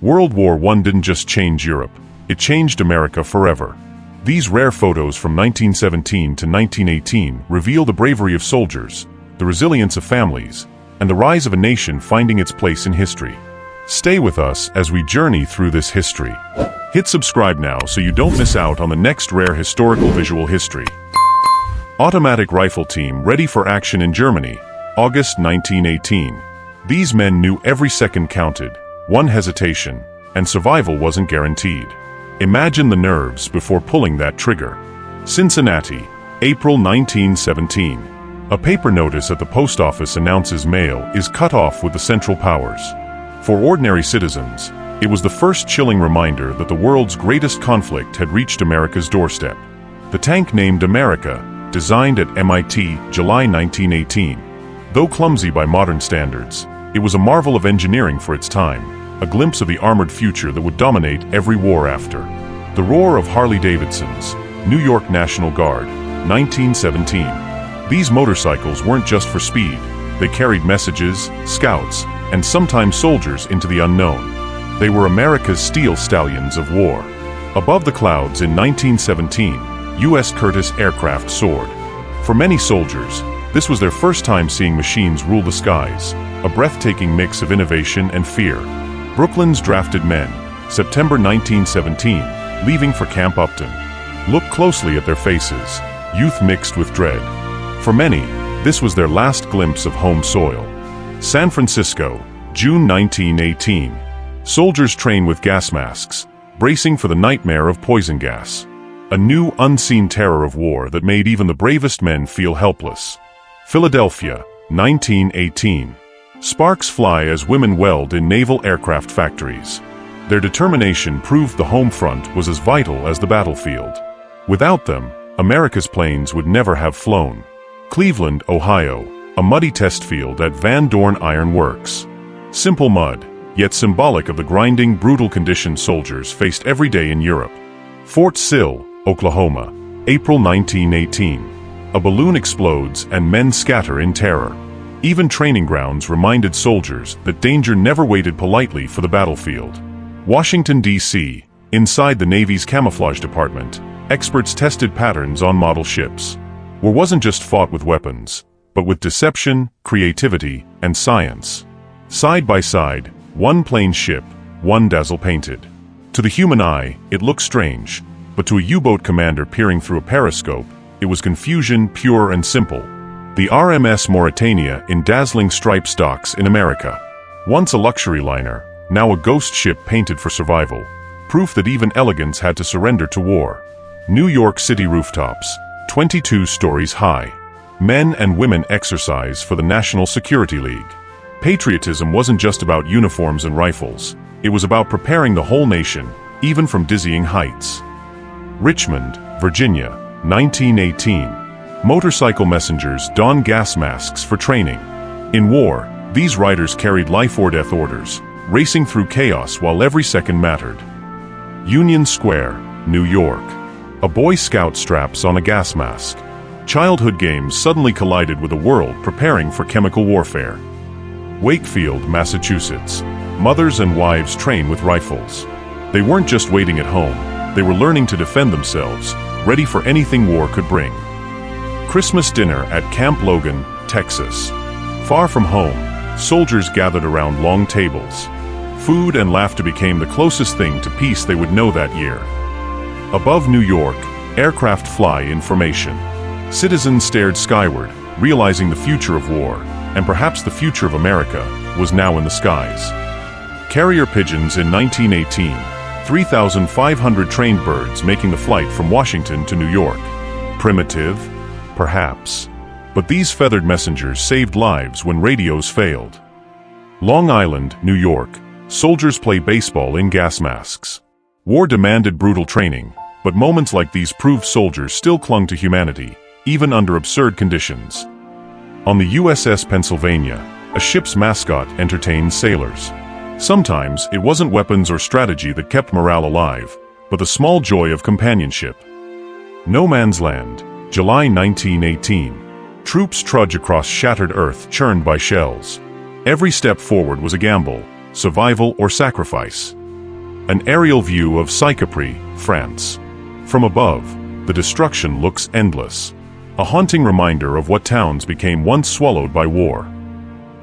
World War I didn't just change Europe, it changed America forever. These rare photos from 1917 to 1918 reveal the bravery of soldiers, the resilience of families, and the rise of a nation finding its place in history. Stay with us as we journey through this history. Hit subscribe now so you don't miss out on the next rare historical visual history. Automatic Rifle Team ready for action in Germany, August 1918. These men knew every second counted, one hesitation, and survival wasn't guaranteed. Imagine the nerves before pulling that trigger. Cincinnati, April 1917. A paper notice at the post office announces mail is cut off with the Central Powers. For ordinary citizens, it was the first chilling reminder that the world's greatest conflict had reached America's doorstep. The tank named America, designed at MIT, July 1918. Though clumsy by modern standards, it was a marvel of engineering for its time, a glimpse of the armored future that would dominate every war after. The roar of Harley-Davidson's, New York National Guard, 1917. These motorcycles weren't just for speed, they carried messages, scouts, and sometimes soldiers into the unknown. They were America's steel stallions of war. Above the clouds in 1917, U.S. Curtiss aircraft soared. For many soldiers, this was their first time seeing machines rule the skies, a breathtaking mix of innovation and fear. Brooklyn's drafted men, September 1917, leaving for Camp Upton. Look closely at their faces, youth mixed with dread. For many, this was their last glimpse of home soil. San Francisco, June 1918. Soldiers train with gas masks, bracing for the nightmare of poison gas. A new, unseen terror of war that made even the bravest men feel helpless. Philadelphia, 1918. Sparks fly as women weld in naval aircraft factories. Their determination proved the home front was as vital as the battlefield. Without them, America's planes would never have flown. Cleveland, Ohio, a muddy test field at Van Dorn Iron Works. Simple mud, yet symbolic of the grinding, brutal conditions soldiers faced every day in Europe. Fort Sill, Oklahoma, April 1918. A balloon explodes and men scatter in terror. Even training grounds reminded soldiers that danger never waited politely for the battlefield. Washington, D.C., inside the Navy's camouflage department, experts tested patterns on model ships. War wasn't just fought with weapons, but with deception, creativity, and science. Side by side, one plain ship, one dazzle painted. To the human eye, it looked strange, but to a U-boat commander peering through a periscope, it was confusion pure and simple. The RMS Mauritania in dazzling striped docks in America. Once a luxury liner, now a ghost ship painted for survival. Proof that even elegance had to surrender to war. New York City rooftops, 22 stories high. Men and women exercise for the National Security League. Patriotism wasn't just about uniforms and rifles. It was about preparing the whole nation, even from dizzying heights. Richmond, Virginia, 1918. Motorcycle messengers don gas masks for training. In war, these riders carried life or death orders, racing through chaos while every second mattered. Union Square, New York. A Boy Scout straps on a gas mask. Childhood games suddenly collided with a world preparing for chemical warfare. Wakefield, Massachusetts. Mothers and wives train with rifles. They weren't just waiting at home, they were learning to defend themselves, ready for anything war could bring. Christmas dinner at Camp Logan, Texas. Far from home, soldiers gathered around long tables. Food and laughter became the closest thing to peace they would know that year. Above New York, aircraft fly in formation. Citizens stared skyward, realizing the future of war, and perhaps the future of America, was now in the skies. Carrier pigeons in 1918, 3,500 trained birds making the flight from Washington to New York. Primitive? Perhaps. But these feathered messengers saved lives when radios failed. Long Island, New York. Soldiers play baseball in gas masks. War demanded brutal training, but moments like these proved soldiers still clung to humanity, even under absurd conditions. On the USS Pennsylvania, a ship's mascot entertained sailors. Sometimes it wasn't weapons or strategy that kept morale alive, but the small joy of companionship. No Man's Land, July 1918. Troops trudge across shattered earth churned by shells. Every step forward was a gamble, survival or sacrifice. An aerial view of Sicapri, France. From above, the destruction looks endless. A haunting reminder of what towns became once swallowed by war.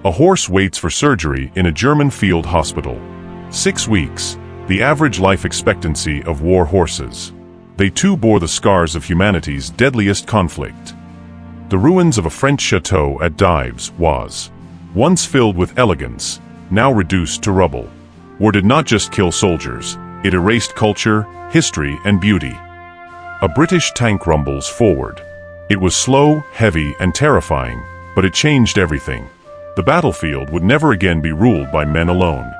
A horse waits for surgery in a German field hospital. 6 weeks, the average life expectancy of war horses. They too bore the scars of humanity's deadliest conflict. The ruins of a French chateau at Dives was, once filled with elegance, now reduced to rubble. War did not just kill soldiers, it erased culture, history, and beauty. A British tank rumbles forward. It was slow, heavy, and terrifying, but it changed everything. The battlefield would never again be ruled by men alone.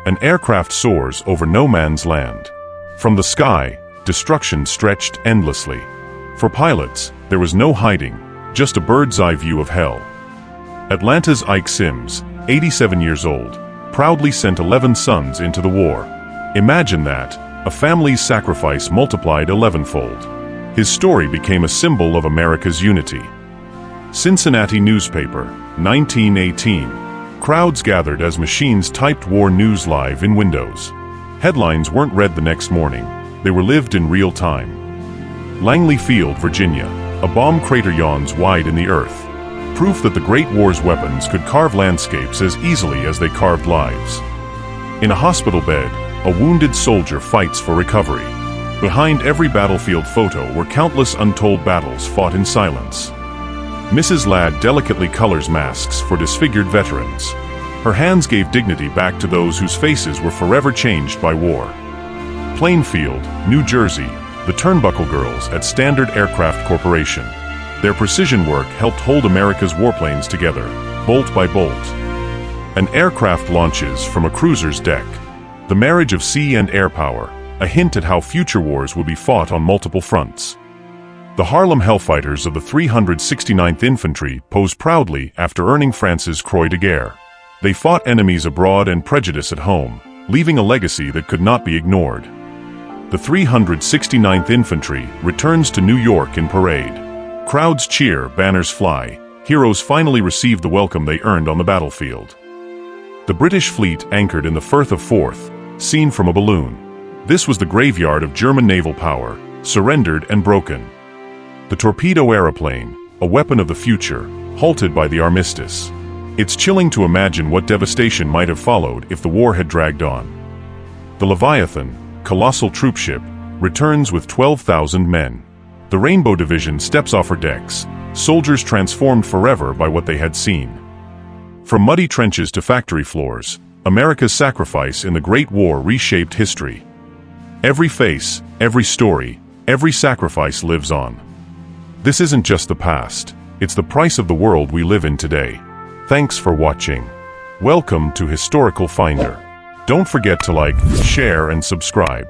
An aircraft soars over no man's land. From the sky, destruction stretched endlessly. For pilots, there was no hiding, just a bird's-eye view of hell. Atlanta's Ike Sims, 87 years old, proudly sent 11 sons into the war. Imagine that, a family's sacrifice multiplied 11-fold. His story became a symbol of America's unity. Cincinnati newspaper, 1918. Crowds gathered as machines typed war news live in windows. Headlines weren't read the next morning, they were lived in real time. Langley Field, Virginia. A bomb crater yawns wide in the earth. Proof that the Great War's weapons could carve landscapes as easily as they carved lives. In a hospital bed, a wounded soldier fights for recovery. Behind every battlefield photo were countless untold battles fought in silence. Mrs. Ladd delicately colors masks for disfigured veterans. Her hands gave dignity back to those whose faces were forever changed by war. Plainfield, New Jersey. The Turnbuckle Girls at Standard Aircraft Corporation. Their precision work helped hold America's warplanes together, bolt by bolt. An aircraft launches from a cruiser's deck. The marriage of sea and air power, a hint at how future wars would be fought on multiple fronts. The Harlem Hellfighters of the 369th Infantry pose proudly after earning France's Croix de Guerre. They fought enemies abroad and prejudice at home, leaving a legacy that could not be ignored. The 369th Infantry returns to New York in parade. Crowds cheer, banners fly. Heroes finally receive the welcome they earned on the battlefield. The British fleet anchored in the Firth of Forth, seen from a balloon. This was the graveyard of German naval power, surrendered and broken. The torpedo aeroplane, a weapon of the future, halted by the armistice. It's chilling to imagine what devastation might have followed if the war had dragged on. The Leviathan, colossal troopship, returns with 12,000 men. The Rainbow Division steps off her decks, soldiers transformed forever by what they had seen. From muddy trenches to factory floors, America's sacrifice in the Great War reshaped history. Every face, every story, every sacrifice lives on. This isn't just the past, it's the price of the world we live in today. Thanks for watching. Welcome to Historical Finder. Don't forget to like, share, and subscribe.